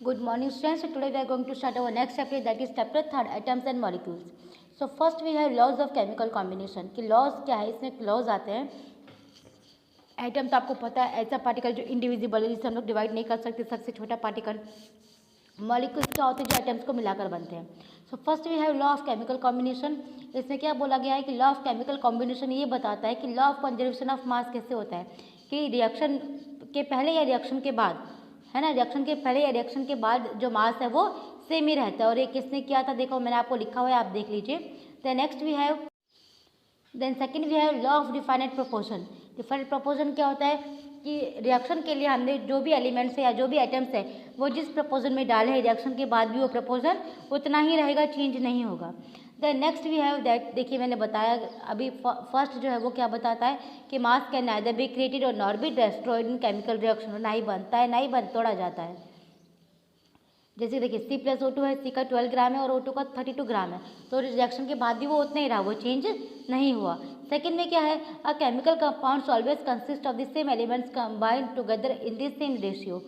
Good morning, students. So today we are going to start our next chapter, that is chapter 3, atoms and molecules. So first we have laws of chemical combination. कि laws क्या है, इसमें laws आते हैं. Atom तो आपको पता है, ऐसा पार्टिकल जो इंडिविजिबल है, जिसे हम लोग डिवाइड नहीं कर सकते, सबसे छोटा पार्टिकल. मॉलिक्यूल्स क्या होते हैं, जो एटम्स को मिलाकर बनते हैं. So first we have law of chemical combination. इसमें क्या बोला गया है कि लॉ ऑफ केमिकल कॉम्बिनेशन ये बताता है कि लॉ ऑफ कंजर्वेशन ऑफ मास कैसे होता है, कि रिएक्शन के पहले या रिएक्शन के बाद, है ना, रिएक्शन के पहले या रिएक्शन के बाद जो मास है वो सेम ही रहता है. और ये किसने किया था, देखो मैंने आपको लिखा हुआ है, आप देख लीजिए. Then next we have, then second we have law of definite proportion. Definite proportion क्या होता है कि रिएक्शन के लिए हमने जो भी एलिमेंट्स है या जो भी आइटम्स है वो जिस प्रपोजन में डाले हैं, रिएक्शन के बाद भी वो प्रपोजन उतना ही रहेगा, चेंज नहीं होगा. Then next we have that, देखिए मैंने बताया अभी फर्स्ट जो है वो क्या बताता है कि mass can neither be created और not be destroyed in chemical reaction. ना ही बनता है ना ही तोड़ा जाता है. जैसे देखिए C+O2 है, C का 12 ग्राम है और O2 का 32 ग्राम है, तो रिएक्शन के बाद भी वो उतना ही रहा, वो चेंज नहीं हुआ. सेकेंड में क्या है, a chemical compounds always consist of the same elements combined together in the same ratio.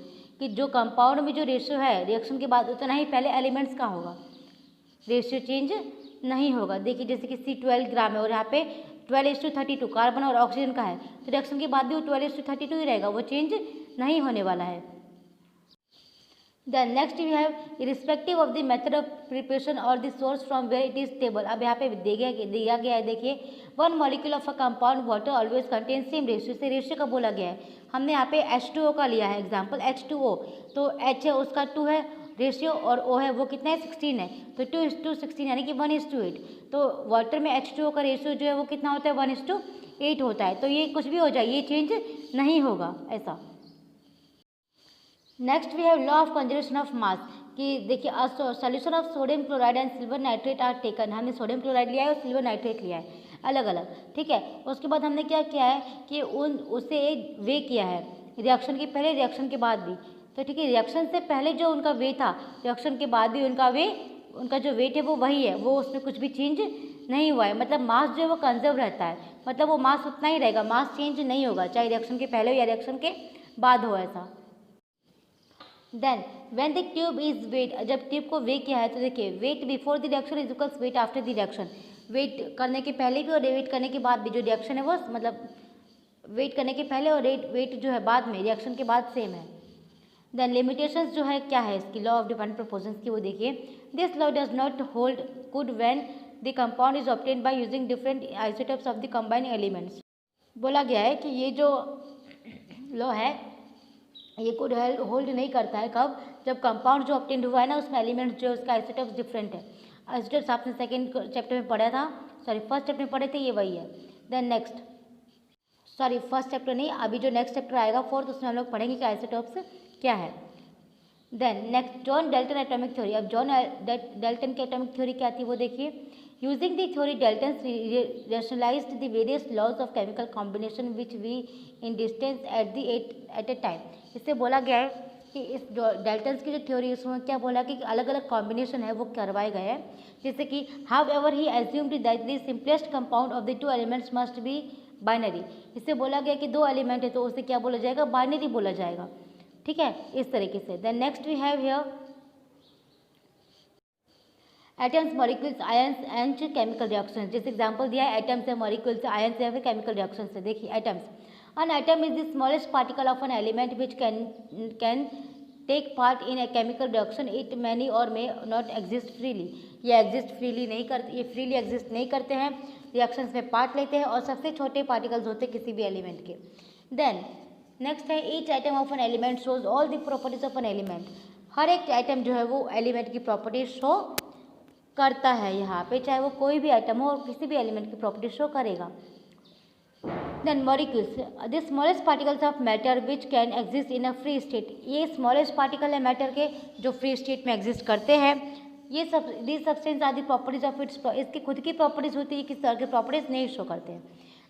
कि जो कंपाउंड में जो रेशियो है रिएक्शन के बाद उतना ही पहले एलिमेंट्स का होगा, रेशियो चेंज नहीं होगा. देखिए जैसे कि C12 ग्राम है और यहाँ पे 12:32 कार्बन और ऑक्सीजन का है, तो रिएक्शन के बाद भी वो 12:32 ही रहेगा, वो चेंज नहीं होने वाला है. Then next we have irrespective of the method of preparation or the source from where it is stable. अब यहाँ पे दिया गया है, देखिए one molecule of a compound water always contain same ratio. से रेशियो का बोला गया है, हमने यहाँ पे H2O का लिया है एग्जाम्पल. H2O तो H है उसका 2 है रेशियो और O है वो कितना है 16 है, तो 2:16 यानी कि 1:8. तो वाटर में H2O का रेशियो जो है वो कितना होता है 1:8 होता है. तो ये कुछ भी हो जाए ये चेंज नहीं होगा ऐसा. Next we have law of conservation of mass. कि देखिए solution of sodium chloride and silver nitrate are taken. हमने सोडियम क्लोराइड लिया है और सिल्वर नाइट्रेट लिया है अलग अलग, ठीक है. उसके बाद हमने क्या किया है कि उसे वे किया है रिएक्शन के पहले रिएक्शन के बाद भी. तो ठीक है, रिएक्शन से पहले जो उनका वे था, रिएक्शन के बाद भी उनका जो वेट है वो वही है, वो उसमें कुछ भी चेंज नहीं हुआ है. मतलब मास जो है वो कंजर्व रहता है, मतलब वो मास उतना ही रहेगा, मास चेंज नहीं होगा, चाहे रिएक्शन के पहले हो या रिएक्शन के बाद हो ऐसा. Then when the tube is weight, जब ट्यूब को वे किया है तो देखिए weight before the reaction is equals weight after the reaction. Weight करने के पहले भी और वेट करने के बाद भी जो रिएक्शन है वो मतलब वेट करने के पहले और वेट जो है बाद में रिएक्शन के बाद सेम है. देन लिमिटेशंस जो है क्या है इसकी, लॉ ऑफ डिफाइनेट प्रोपोर्शंस की, वो देखिए this law does not hold good when the compound is obtained by using different isotopes of the combined elements. बोला गया है कि ये जो लॉ है ये कोड होल्ड नहीं करता है, कब, जब कंपाउंड जो ऑब्टेंड हुआ है ना उसमें एलिमेंट्स जो उसका आइसोटोप्स डिफरेंट है. आइसोटोप्स आपने सेकंड चैप्टर में पढ़ा था, सॉरी फर्स्ट चैप्टर में पढ़े थे, ये वही है. Then next, sorry first chapter नहीं, अभी जो नेक्स्ट चैप्टर आएगा फोर्थ, उसमें हम लोग पढ़ेंगे कि आइसोटोप्स क्या है. Then next John Dalton atomic theory. अब जॉन डाल्टन की एटॉमिक थ्योरी क्या थी वो देखिए. Using the theory Dalton rationalized the various laws of chemical combination which we in distance at a time. इससे बोला गया है कि इस डाल्टन्स की जो थ्योरी उसमें क्या बोला कि अलग अलग कॉम्बिनेशन है वो करवाए गए हैं. जैसे कि how ever he assumed that the simplest compound of the two elements must be binary. इससे बोला गया कि दो एलिमेंट है तो उसे क्या बोला जाएगा, बाइनरी बोला जाएगा, ठीक है, इस तरीके से. Then next we have here atoms molecules ions and chemical reactions. जैसे एग्जांपल दिया है एटम्स है, मॉलिक्यूल्स आयंस या फिर केमिकल रिएक्शंस से. देखिए atoms, an atom is the smallest particle of an element which can take part in a chemical reaction. It many or may not exist freely. ये exist freely नहीं करते, ये freely exist नहीं करते हैं, reactions में पार्ट लेते हैं और सबसे छोटे पार्टिकल्स होते हैं किसी भी एलिमेंट के. देन नेक्स्ट है each item of an element shows all the properties of an element. हर एक आइटम जो है वो एलिमेंट की प्रॉपर्टीज शो करता है यहाँ पे, चाहे वो कोई भी आइटम हो और किसी भी एलिमेंट की प्रॉपर्टी शो करेगा. Then molecules, the smallest particles of matter which can exist in a free state. ये smallest particle है मैटर के जो फ्री स्टेट में एग्जिस्ट करते हैं. ये सब these substance are the properties of its, इसकी खुद की प्रॉपर्टीज होती है, किस तरह की प्रॉपर्टीज नहीं शो करते हैं.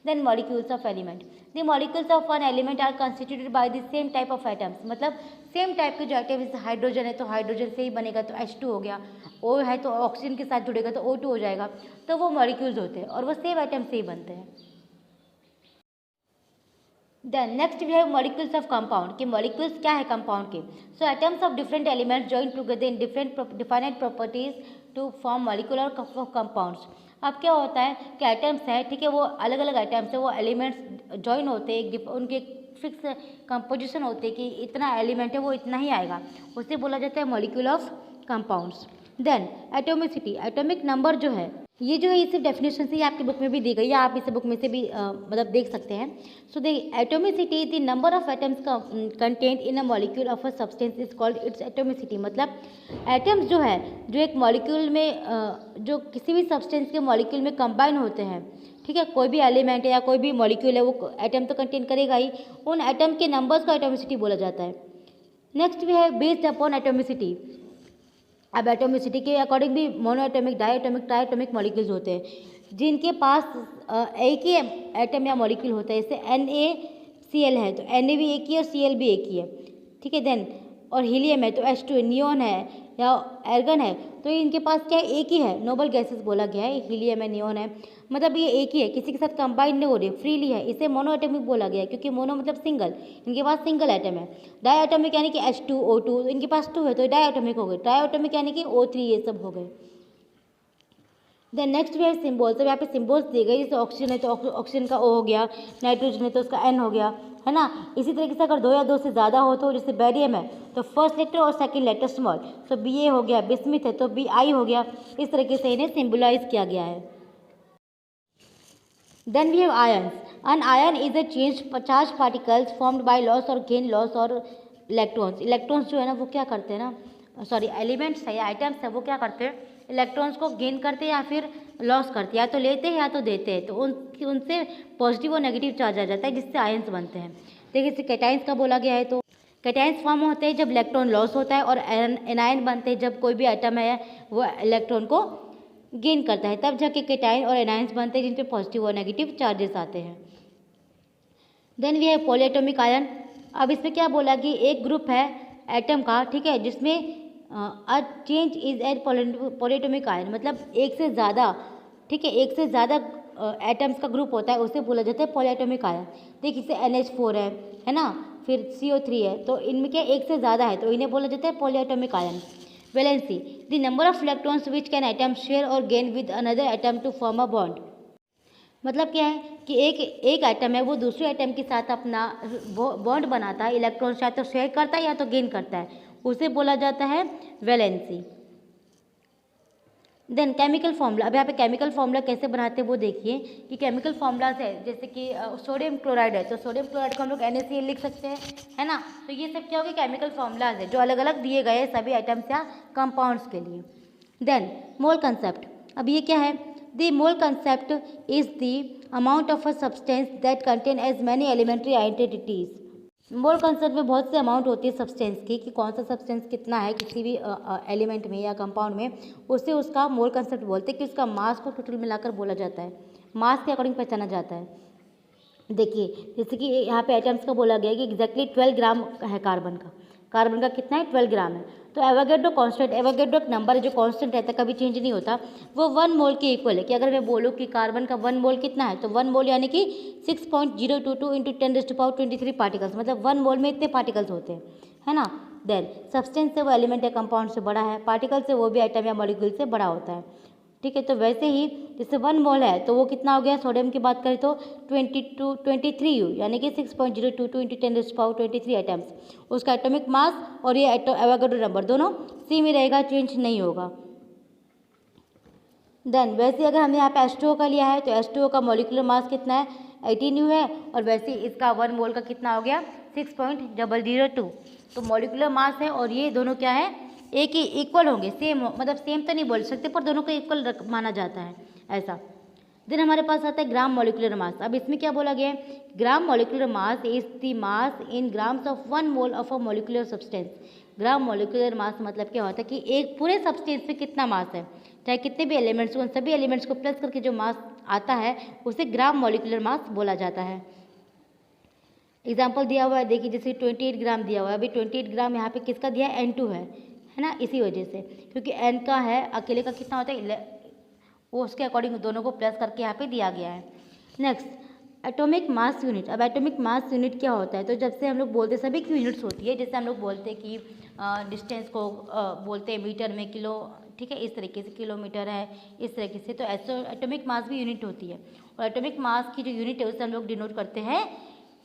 Then molecules of element, the molecules of one element are constituted by the same type of atoms. मतलब सेम टाइप के जो आइटम, जैसे हाइड्रोजन है तो हाइड्रोजन से ही बनेगा तो H2 हो गया, O है तो ऑक्सीजन के साथ जुड़ेगा तो O2 हो जाएगा, तो वो मॉलिक्यूल्स होते हैं और वो सेम आइटम से ही बनते हैं. Then next we have molecules of compound, कि मॉलिक्यूल्स क्या है कंपाउंड के। So atoms of different elements join together in different defined properties to form molecule और कंपाउंड्स। अब क्या होता है कि एटम्स है, ठीक है, वो अलग अलग एटम्स है, वो एलिमेंट्स जॉइन होते हैं, उनके फिक्स कंपोजिशन होते हैं कि इतना एलिमेंट है वो इतना ही आएगा, उसे बोला जाता है molecule of compounds. Then atomicity, atomic number जो है, ये जो है इस डेफिनेशन से ही आपकी बुक में भी दी गई है, आप इस बुक में से भी मतलब देख सकते हैं। So the atomicity the number of atoms content in a molecule of a substance is called its atomicity. मतलब एटम्स जो है, जो एक मॉलिक्यूल में जो किसी भी सब्सटेंस के मॉलिक्यूल में कंबाइन होते हैं, ठीक है, कोई भी एलिमेंट है या कोई भी मॉलिक्यूल है, वो एटम तो कंटेन करेगा ही, उन एटम के नंबर्स को एटोमिसिटी बोला जाता है। नेक्स्ट भी है बेस्ड अपॉन एटोमिसिटी। अब एटोमिसिटी के अकॉर्डिंग भी मोनोएटॉमिक, डायटोमिक, ट्राइटोमिक मॉलिक्यूल्स होते हैं जिनके पास एक ही एटम या मॉलिक्यूल होता है। जैसे NaCl है तो Na भी एक ही है और Cl भी एक ही है, ठीक है। देन और हीलियम है तो H2, नियोन है या एर्गन है तो इनके पास क्या है, एक ही है, नोबल गैसेस बोला गया है, हीलियम है, नियोन है, मतलब ये एक ही है, किसी के साथ कंबाइन नहीं हो रही, फ्रीली है, इसे मोनोएटॉमिक बोला गया है क्योंकि मोनो मतलब सिंगल, इनके पास सिंगल एटम है। डायटोमिक यानी कि H2O2, इनके पास 2 है तो डायटोमिक हो गए। ट्राइटोमिक यानी कि O3, ये सब हो गए। देन नेक्स्ट भी है सिम्बॉल्स। अब यहाँ पे सिम्बॉल्स दिए गए, जैसे ऑक्सीजन है तो ऑक्सीजन का O हो गया, नाइट्रोजन है तो उसका N हो गया, है ना। इसी तरीके से अगर 2 या 2 से ज़्यादा हो तो जैसे बेरियम है तो फर्स्ट लेटर और सेकंड लेटर स्मॉल, तो Ba हो गया, बिस्मिथ है तो Bi हो गया, इस तरीके से इन्हें सिम्बलाइज किया गया है। Then we have ions. An ion is a charge particles formed by loss or gain loss or electrons. Electrons जो है ना वो क्या करते हैं ना, सॉरी एलिमेंट्स है या आइटम्स है, वो क्या करते हैं, इलेक्ट्रॉन्स को गेन करते हैं या फिर लॉस करते हैं, या तो लेते हैं या तो देते हैं, तो उनसे पॉजिटिव और नेगेटिव चार्ज आ जाता है जिससे आयंस बनते हैं। देखिए इसे कैटाइंस का बोला गया है, तो कैटाइंस फॉर्म होते हैं जब इलेक्ट्रॉन लॉस होता है, और एनायन बनते हैं जब कोई भी आइटम है वो इलेक्ट्रॉन को गेन करता है, तब जाके कैटाइन और एनायंस बनते हैं जिन पे पॉजिटिव और नेगेटिव चार्जेस आते हैं। Then we have polyatomic ion. अब इसमें क्या बोला कि एक ग्रुप है एटम का, ठीक है, जिसमें a change is at polyatomic ion, मतलब एक से ज़्यादा, ठीक है, एक से ज़्यादा एटम्स का ग्रुप होता है, उसे बोला जाता है पॉलीएटॉमिक आयन। देखिए इसे NH4 है ना, फिर CO3 है, तो इनमें क्या एक से ज़्यादा है तो इन्हें बोला जाता है polyatomic ion. Valency, the number of electrons which can atom share और gain with another atom to form a bond. मतलब क्या है कि एक एटम है वो दूसरे एटम के साथ अपना बॉन्ड बनाता है, इलेक्ट्रॉन्स या तो शेयर करता है या तो गेन करता है, उसे बोला जाता है वैलेंसी। Then chemical formula. अब यहाँ पे केमिकल फॉर्मूला कैसे बनाते हैं वो देखिए कि केमिकल फॉर्मूलाज है, जैसे कि सोडियम क्लोराइड है तो सोडियम क्लोराइड को हम लोग NaCl लिख सकते हैं, है ना। तो ये सब क्या हो गया, केमिकल फॉर्मूलाज है जो अलग अलग दिए गए हैं सभी आइटम्स या कंपाउंड्स के लिए। Then mole concept. अब ये क्या है, the mole concept is the amount of a substance that contain as many elementary identities. Mole concept में बहुत से अमाउंट होती है सब्सटेंस की, कि कौन सा सब्सटेंस कितना है किसी भी एलिमेंट में या कंपाउंड में, उससे उसका मोल कंसेप्ट बोलते हैं, कि उसका मास को टोटल मिलाकर बोला जाता है, मास के अकॉर्डिंग पहचाना जाता है। देखिए जैसे कि यहाँ पे एटम्स का बोला गया है कि एग्जैक्टली 12 ग्राम है कार्बन का कितना है, 12 ग्राम है। तो एवोगैड्रो कांस्टेंट, एवोगैड्रो एक नंबर है जो कांस्टेंट रहता है, कभी चेंज नहीं होता, वो 1 मोल के इक्वल है। कि अगर मैं बोलूँ कि कार्बन का 1 मोल कितना है, तो 1 मोल यानी कि 6.022 इंटू 10⁻23 पार्टिकल्स, मतलब 1 मोल में इतने पार्टिकल्स होते हैं, है ना। देन सब्सटेंस से वो एलिमेंट या कंपाउंड से बड़ा है, पार्टिकल से वो भी आइटम या मॉलिक्यूल से बड़ा होता है, ठीक है। तो वैसे ही जैसे 1 मोल है तो वो कितना हो गया, सोडियम की बात करें तो 23U यानी कि 6.022 इंटू 10⁻23 एटम्स, उसका एटॉमिक मास और ये एवोगैड्रो नंबर दोनों सेम ही रहेगा, चेंज नहीं होगा। देन वैसे अगर हमने यहाँ पे H2O का लिया है तो H2O का मॉलिक्यूलर मास कितना है, 18U है, और वैसे इसका 1 मोल का कितना हो गया, 6.002। तो मॉलिक्यूलर मास है और ये दोनों क्या है, एक ही इक्वल होंगे, सेम, मतलब सेम तो नहीं बोल सकते पर दोनों को इक्वल माना जाता है ऐसा। देन हमारे पास आता है ग्राम मॉलिक्यूलर मास। अब इसमें क्या बोला गया है, gram molecular mass is the mass in grams of 1 mole of a molecular substance. Gram molecular mass मतलब क्या होता है कि एक पूरे सब्सटेंस में कितना मास है, चाहे कितने भी एलिमेंट्स, उन सभी एलिमेंट्स को प्लस करके जो मास आता है उसे ग्राम मॉलिक्यूलर मास बोला जाता है। एग्जाम्पल दिया हुआ है, देखिए जैसे 28 ग्राम दिया हुआ है, अभी 28 ग्राम यहाँ पे किसका दिया है, N2 है ना, इसी वजह से, क्योंकि N का है, अकेले का कितना होता है, वो उसके अकॉर्डिंग दोनों को प्लस करके यहाँ पे दिया गया है। Next atomic mass unit. अब एटॉमिक मास यूनिट क्या होता है, तो जब से हम लोग बोलते हैं सभी की यूनिट्स होती है, जैसे हम लोग बोलते हैं कि डिस्टेंस को बोलते हैं मीटर में, किलो, ठीक है, इस तरीके से किलोमीटर है, इस तरीके से, तो ऐसे एटॉमिक मास भी यूनिट होती है। और एटॉमिक मास की जो यूनिट है उसे हम लोग डिनोट करते हैं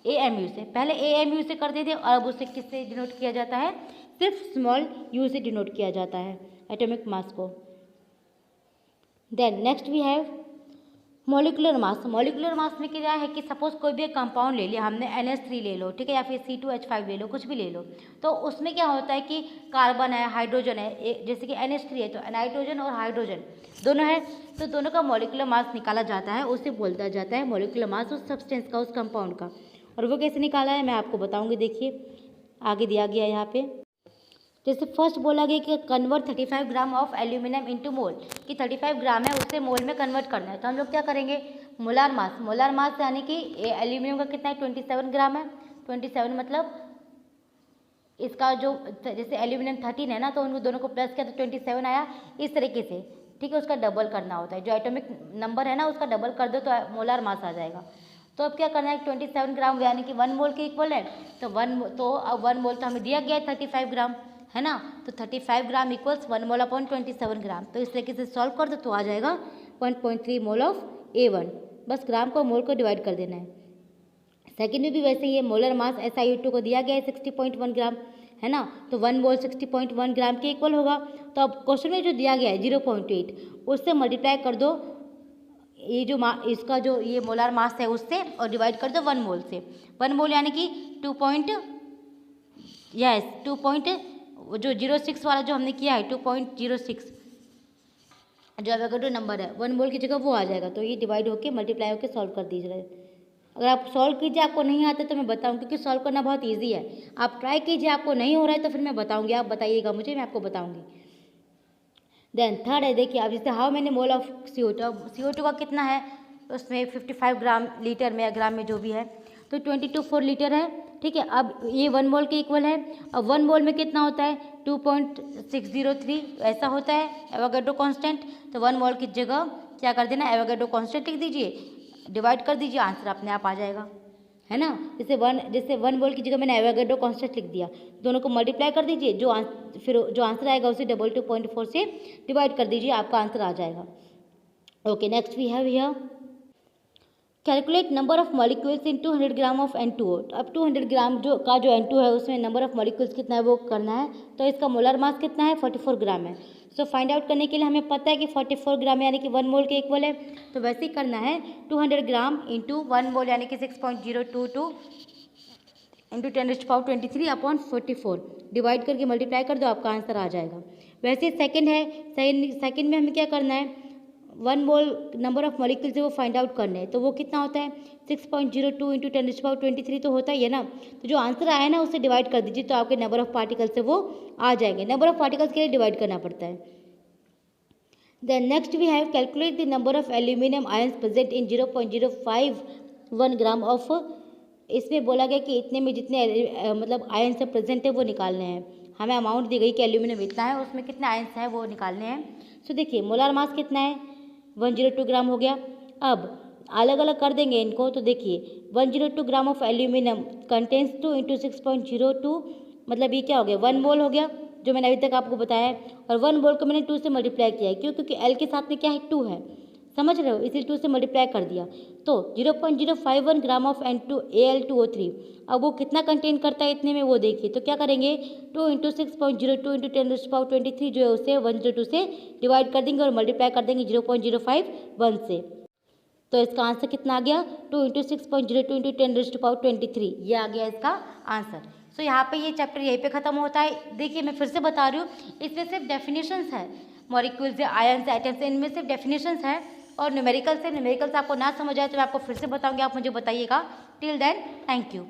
AMU से। पहले AMU से करते थे, और अब उसे किससे डिनोट किया जाता है, सिर्फ स्मॉल u से डिनोट किया जाता है एटॉमिक मास को। Then next we have molecular mass. Molecular mass में क्या है कि सपोज कोई भी एक कंपाउंड ले लिया हमने, NH3 ले लो, ठीक है, या फिर C2H5 ले लो, कुछ भी ले लो, तो उसमें क्या होता है कि कार्बन है, हाइड्रोजन है, जैसे कि NH3 है तो नाइट्रोजन और हाइड्रोजन दोनों है, तो दोनों का मॉलिकुलर मास निकाला जाता है, उसे बोलता जाता है मॉलिकुलर मास उस सब्सटेंस का, उस कंपाउंड का। और वो कैसे निकाला है मैं आपको बताऊँगी, देखिए आगे दिया गया है यहाँ पे। जैसे फर्स्ट बोला गया कि convert 35 gram of aluminium into मोल, कि 35 ग्राम है उसे मोल में कन्वर्ट करना है, तो हम लोग क्या करेंगे, मोलार मास। मोलार मास यानी कि एल्यूमिनियम का कितना है, 27 ग्राम है। 27 मतलब इसका जो, जैसे एल्यूमिनियम 13 है ना, तो उन दोनों को प्लस किया तो 27 आया, इस तरीके से, ठीक है। उसका डबल करना होता है, जो एटॉमिक नंबर है ना उसका डबल कर दो तो मोलार मास आ जाएगा। तो अब क्या करना है, 27 ग्राम यानी कि 1 मोल के इक्वल है, तो अब 1 मोल तो हमें दिया गया है 35 ग्राम, है ना, तो 35 ग्राम इक्वल्स 1 मोल अपॉन 27 ग्राम। तो इस तरीके से सॉल्व कर दो तो आ जाएगा 1.3 मोल ऑफ A1। बस ग्राम को मोल को डिवाइड कर देना है। सेकेंड में भी वैसे ही है, मोलर मास SiO2 को दिया गया है 60.1 ग्राम, है ना, तो 1 मोल 60.1 ग्राम के इक्वल होगा। तो अब क्वेश्चन में जो दिया गया है 0.8, उससे मल्टीप्लाई कर दो ये जो इसका जो ये मोलार मास है उससे, और डिवाइड कर दो 1 मोल से। 1 मोल यानी कि 2.06 वाला जो हमने किया है 2.06, जो एवोगाड्रो नंबर है 1 मोल की जगह वो आ जाएगा। तो ये डिवाइड होके मल्टीप्लाई होके सॉल्व कर दीजिए। अगर आप सॉल्व कीजिए, आपको नहीं आता तो मैं बताऊँ, क्योंकि सॉल्व करना बहुत ईजी है। आप ट्राई कीजिए, आपको नहीं हो रहा है तो फिर मैं बताऊँगी, आप बताइएगा मुझे, मैं आपको बताऊँगी। देन थर्ड है, देखिए अब जैसे how many mole of CO2। अब CO2 का कितना है, उसमें 55 ग्राम लीटर में या ग्राम में जो भी है, तो 22.4 लीटर है, ठीक है। अब ये 1 मोल के इक्वल है। अब 1 मोल में कितना होता है, 2.603 ऐसा होता है एवोगाड्रो कांस्टेंट। तो 1 मोल की जगह क्या कर देना, एवोगाड्रो कांस्टेंट लिख दीजिए, डिवाइड कर दीजिए, आंसर अपने आप आ जाएगा, है ना। जैसे 1 मोल की जगह मैंने एवोगाड्रो कांस्टेंट लिख दिया, दोनों को मल्टीप्लाई कर दीजिए, फिर जो आंसर आएगा उसे 2.4 से डिवाइड कर दीजिए, आपका आंसर आ जाएगा। Okay, next we have here calculate number of molecules in 200 gram of N2O। अब 200 ग्राम जो N2 है उसमें नंबर ऑफ मॉलिक्यूल्स कितना है वो करना है। तो इसका मोलर मास कितना है, 44 ग्राम है। सो फाइंड आउट करने के लिए हमें पता है कि 44 ग्राम यानी कि 1 मोल के इक्वल है, तो वैसे ही करना है 200 ग्राम इंटू 1 मोल यानी कि 6.022 इंटू 10⁻23 अपॉन 44, डिवाइड करके मल्टीप्लाई कर दो, आपका आंसर आ जाएगा। वैसे सेकंड है, सेकंड में हमें क्या करना है, 1 मोल नंबर ऑफ मॉलिक्यूल्स है वो फाइंड आउट करना है। तो वो कितना होता है, 6.02 इंटू 10⁻23 तो होता ही है ना। तो जो आंसर आया ना उसे डिवाइड कर दीजिए, तो आपके नंबर ऑफ पार्टिकल्स है वो आ जाएंगे। नंबर ऑफ पार्टिकल्स के लिए डिवाइड करना पड़ता है। Then next we have calculate the number of aluminium ions present in 0.051 gram of. इसमें बोला गया कि इतने में जितने मतलब आयंस से प्रेजेंट है वो निकालने हैं। हमें अमाउंट दी गई कि एल्यूमिनियम इतना है, उसमें कितने आयंस हैं वो निकालने हैं। सो देखिए मोलार मास कितना है, 102 ग्राम हो गया। अब अलग अलग कर देंगे इनको, तो देखिए 102 gram of aluminium contains 2 into 6.02, मतलब ये क्या हो गया, 1 मोल हो गया जो मैंने अभी तक आपको बताया है। और 1 मोल को मैंने 2 से मल्टीप्लाई किया है, क्यों, क्योंकि एल के साथ में क्या है 2 है, समझ रहे हो, इसीलिए 2 से मल्टीप्लाई कर दिया। तो 0.051 ग्राम ऑफ Al2O3। अब वो कितना कंटेन करता है इतने में वो देखिए, तो क्या करेंगे 2 इंटू 6.02 इंटू 10⁻23 जो है उसे 102 से डिवाइड कर देंगे और मल्टीप्लाई कर देंगे 0.051 से। तो इसका आंसर कितना आ गया, 2 इंटू 6.02 इंटू 10⁻23, ये आ गया इसका आंसर। सो यहाँ पे ये चैप्टर यहीं पे ख़त्म होता है। देखिए मैं फिर से बता रही हूँ, इसमें सिर्फ डेफिनेशंस है, मॉलिक्यूल्स या आयंस एटम्स, इनमें सिर्फ डेफिनेशंस है। और न्यूमेरिकल्स है, न्यूमेरिकल्स आपको ना समझ आए तो मैं आपको फिर से बताऊँगी, आप मुझे बताइएगा। Till then thank you.